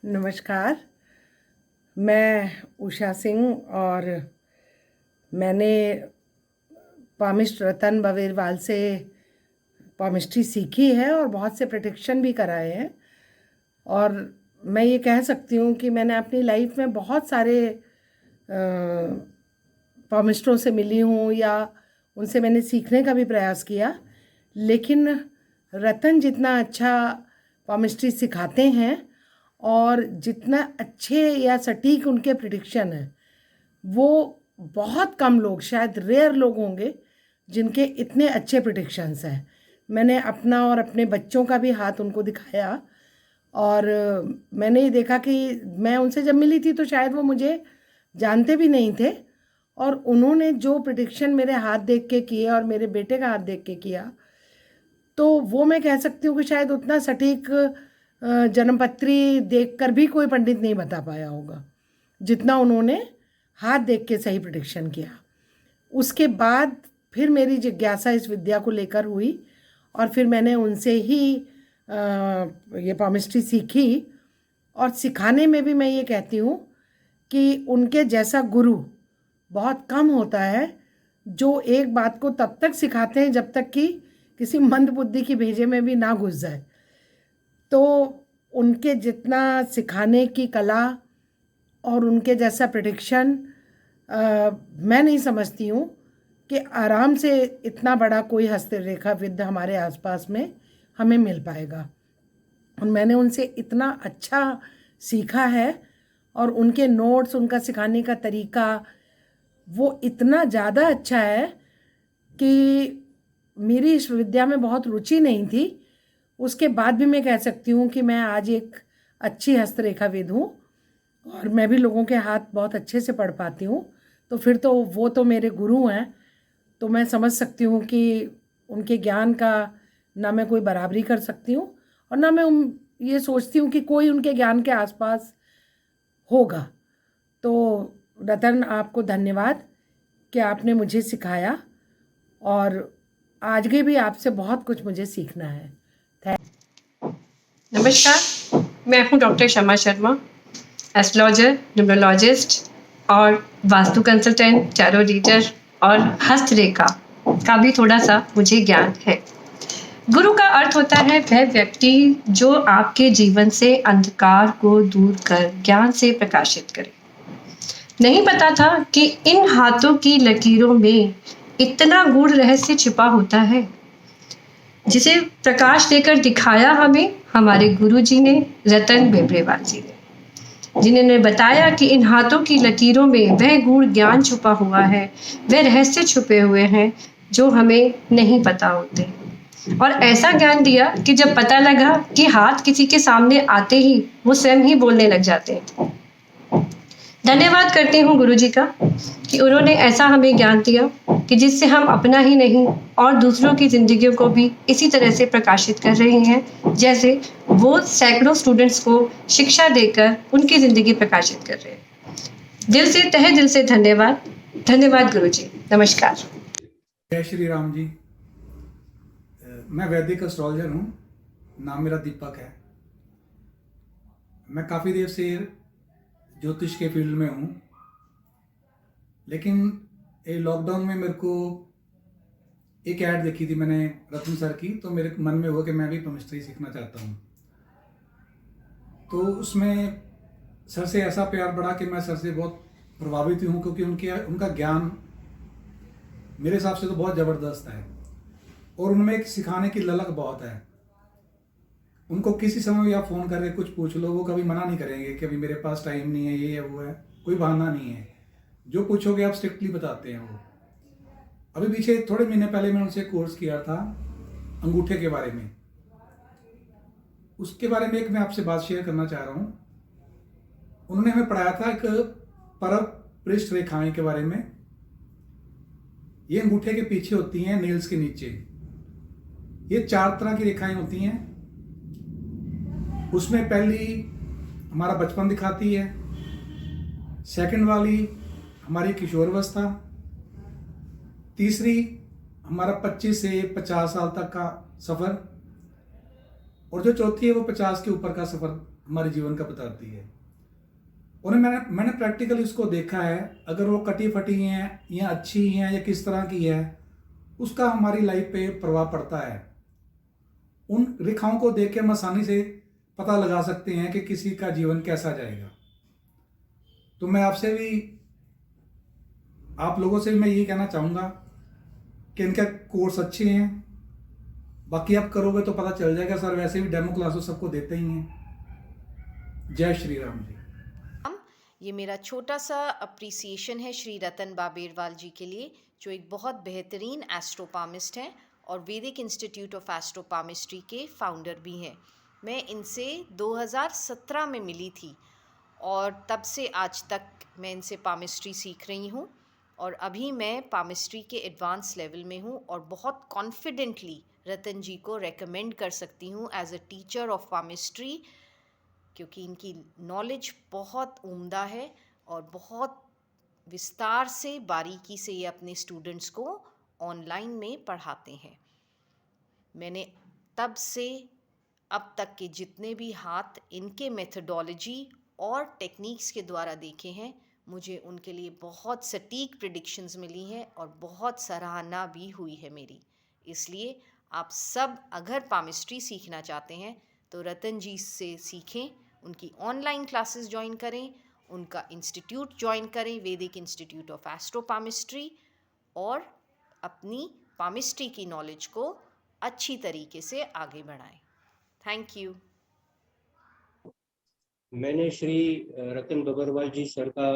नमस्कार। मैं उषा सिंह और मैंने पामिस्ट रतन बवेरवाल से पामिस्ट्री सीखी है और बहुत से प्रशिक्षण भी कराए हैं। और मैं ये कह सकती हूँ कि मैंने अपनी लाइफ में बहुत सारे पामिस्टरों से मिली हूँ या उनसे मैंने सीखने का भी प्रयास किया, लेकिन रतन जितना अच्छा पामिस्ट्री सिखाते हैं और जितना अच्छे या सटीक उनके प्रिडिक्शन है, वो बहुत कम लोग, शायद रेयर लोग होंगे जिनके इतने अच्छे प्रिडिक्शंस हैं। मैंने अपना और अपने बच्चों का भी हाथ उनको दिखाया और मैंने ये देखा कि मैं उनसे जब मिली थी तो शायद वो मुझे जानते भी नहीं थे, और उन्होंने जो प्रिडिक्शन मेरे हाथ देख के किए और मेरे बेटे का हाथ देख के किया, तो वो मैं कह सकती हूँ कि शायद उतना सटीक जन्मपत्री देखकर भी कोई पंडित नहीं बता पाया होगा जितना उन्होंने हाथ देख के सही प्रिडिक्शन किया। उसके बाद फिर मेरी जिज्ञासा इस विद्या को लेकर हुई और फिर मैंने उनसे ही ये पामिस्ट्री सीखी। और सिखाने में भी मैं ये कहती हूँ कि उनके जैसा गुरु बहुत कम होता है, जो एक बात को तब तक सिखाते हैं जब तक कि किसी मंद बुद्धि की भेजे में भी ना घुस जाए। तो उनके जितना सिखाने की कला और उनके जैसा प्रेडिक्शन मैं नहीं समझती हूँ कि आराम से इतना बड़ा कोई हस्तरेखाविद हमारे आसपास में हमें मिल पाएगा। और मैंने उनसे इतना अच्छा सीखा है और उनके नोट्स, उनका सिखाने का तरीका वो इतना ज़्यादा अच्छा है कि मेरी इस विद्या में बहुत रुचि नहीं थी, उसके बाद भी मैं कह सकती हूँ कि मैं आज एक अच्छी हस्तरेखाविद हूँ और मैं भी लोगों के हाथ बहुत अच्छे से पढ़ पाती हूँ। तो फिर तो वो तो मेरे गुरु हैं, तो मैं समझ सकती हूँ कि उनके ज्ञान का ना मैं कोई बराबरी कर सकती हूँ और ना मैं ये सोचती हूँ कि कोई उनके ज्ञान के आसपास होगा। तो रतन, आपको धन्यवाद कि आपने मुझे सिखाया और आगे भी आपसे बहुत कुछ मुझे सीखना है। नमस्कार, मैं हूँ डॉक्टर शमा शर्मा, एस्ट्रोलॉजर, न्यूमरोलॉजिस्ट और वास्तु कंसल्टेंट, टैरो रीडर और हस्तरेखा का भी थोड़ा सा मुझे ज्ञान है। गुरु का अर्थ होता है वह व्यक्ति जो आपके जीवन से अंधकार को दूर कर ज्ञान से प्रकाशित करे। नहीं पता था कि इन हाथों की लकीरों में इतना गूढ़ रहस्य छिपा होता है, जिसे प्रकाश देकर दिखाया हमें हमारे गुरुजी ने, रतन बेब्रेवाल जी ने, जिन्होंने बताया कि इन हाथों की लकीरों में वह गूढ़ ज्ञान छुपा हुआ है, वह रहस्य छुपे हुए हैं जो हमें नहीं पता होते। और ऐसा ज्ञान दिया कि जब पता लगा कि हाथ किसी के सामने आते ही वो स्वयं ही बोलने लग जाते हैं। धन्यवाद करती हूँ गुरुजी का कि उन्होंने ऐसा हमें ज्ञान दिया कि जिससे हम अपना ही नहीं और दूसरों की जिंदगियों को भी इसी तरह से प्रकाशित कर रहे हैं, जैसे वो सैकड़ों स्टूडेंट्स को शिक्षा देकर उनकी जिंदगी प्रकाशित कर रहे हैं। दिल से, तहे दिल से धन्यवाद। धन्यवाद गुरुजी। नमस्कार। जय श्री राम जी। मैं वैदिक एस्ट्रोलॉजर हूँ, नाम मेरा दीपक है। मैं काफ़ी देर से ज्योतिष के फील्ड में हूँ, लेकिन ये लॉकडाउन में मेरे को एक ऐड देखी थी मैंने रतन सर की, तो मेरे मन में हुआ कि मैं भी पामिस्ट्री सीखना चाहता हूँ। तो उसमें सर से ऐसा प्यार बढ़ा कि मैं सर से बहुत प्रभावित हूँ, क्योंकि उनका ज्ञान मेरे हिसाब से तो बहुत ज़बरदस्त है और उनमें एक सिखाने की ललक बहुत है। उनको किसी समय भी आप फ़ोन करके कुछ पूछ लो, वो कभी मना नहीं करेंगे कि अभी मेरे पास टाइम नहीं है, ये है वो है, कोई बहाना नहीं है। जो पूछोगे आप स्ट्रिक्टली बताते हैं वो। अभी पीछे थोड़े महीने पहले मैं उनसे कोर्स किया था अंगूठे के बारे में। उसके बारे में एक मैं आपसे बात शेयर करना चाह रहा हूँ। उन्होंने हमें पढ़ाया था एक परम पृष्ठ रेखाएं के बारे में। ये अंगूठे के पीछे होती हैं, नेल्स के नीचे। ये 4 तरह की रेखाएं होती हैं। उसमें पहली हमारा बचपन दिखाती है, सेकंड वाली हमारी किशोरावस्था, तीसरी हमारा 25 से 50 साल तक का सफ़र, और जो चौथी है वो 50 के ऊपर का सफ़र हमारे जीवन का बताती है। उन्हें मैंने प्रैक्टिकल इसको देखा है, अगर वो कटी फटी हैं या अच्छी हैं या किस तरह की है, उसका हमारी लाइफ पे प्रभाव पड़ता है। उन रेखाओं को देख के हम आसानी से पता लगा सकते हैं कि किसी का जीवन कैसा जाएगा। तो मैं आपसे भी, आप लोगों से भी मैं यही कहना चाहूँगा कि इनके कोर्स अच्छे हैं, बाकी आप करोगे तो पता चल जाएगा। सर वैसे भी डेमो क्लासेस सबको देते ही हैं। जय श्री राम जी। ये मेरा छोटा सा अप्रिसिएशन है श्री रतन बाबेरवाल जी के लिए, जो एक बहुत बेहतरीन एस्ट्रोपामिस्ट हैं और वैदिक इंस्टीट्यूट ऑफ एस्ट्रोपामिस्ट्री के फाउंडर भी हैं। मैं इनसे 2017 में मिली थी और तब से आज तक मैं इनसे पामिस्ट्री सीख रही हूँ और अभी मैं पामिस्ट्री के एडवांस लेवल में हूँ और बहुत कॉन्फिडेंटली रतन जी को रेकमेंड कर सकती हूँ as a teacher of palmistry, क्योंकि इनकी नॉलेज बहुत उम्दा है और बहुत विस्तार से बारीकी से ये अपने स्टूडेंट्स को ऑनलाइन में पढ़ाते हैं। मैंने तब से अब तक के जितने भी हाथ इनके मेथडोलॉजी और टेक्निक्स के द्वारा देखे हैं, मुझे उनके लिए बहुत सटीक प्रेडिक्शंस मिली हैं और बहुत सराहना भी हुई है मेरी। इसलिए आप सब अगर पामिस्ट्री सीखना चाहते हैं तो रतन जी से सीखें, उनकी ऑनलाइन क्लासेस ज्वाइन करें, उनका इंस्टीट्यूट ज्वाइन करें, वैदिक इंस्टीट्यूट ऑफ एस्ट्रोपामिस्ट्री, और अपनी पामिस्ट्री की नॉलेज को अच्छी तरीके से आगे बढ़ाएं। Thank you. मैंने श्री रतन बबरवाल जी सर का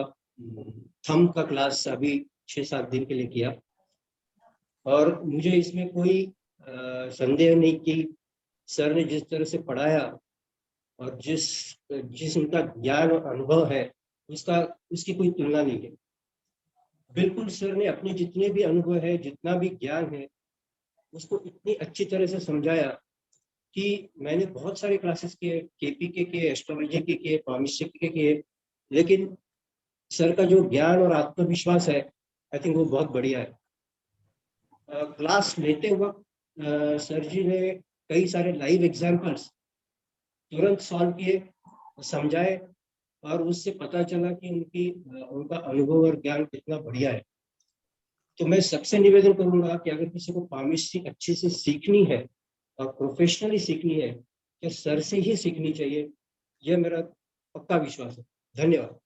थंब का क्लास अभी 6-7 दिन के लिए किया और मुझे इसमें कोई संदेह नहीं कि सर ने जिस तरह से पढ़ाया और जिस उनका ज्ञान और अनुभव है उसकी कोई तुलना नहीं है। बिल्कुल सर ने अपने जितने भी अनुभव है, जितना भी ज्ञान है, उसको इतनी अच्छी तरह से समझाया कि मैंने बहुत सारे क्लासेस किए, केपीके के, एस्ट्रोलॉजी के किए, पामिस्ट्री के किए, लेकिन सर का जो ज्ञान और आत्मविश्वास है, आई थिंक वो बहुत बढ़िया है। क्लास लेते वक्त सर जी ने कई सारे लाइव एग्जाम्पल्स तुरंत सॉल्व किए, समझाए और उससे पता चला कि उनका अनुभव और ज्ञान कितना बढ़िया है। तो मैं सबसे निवेदन करूंगा कि अगर किसी को पामिस्ट्री अच्छे से सीखनी है और प्रोफेशनली सीखनी है, तो सर से ही सीखनी चाहिए। यह मेरा पक्का विश्वास है। धन्यवाद।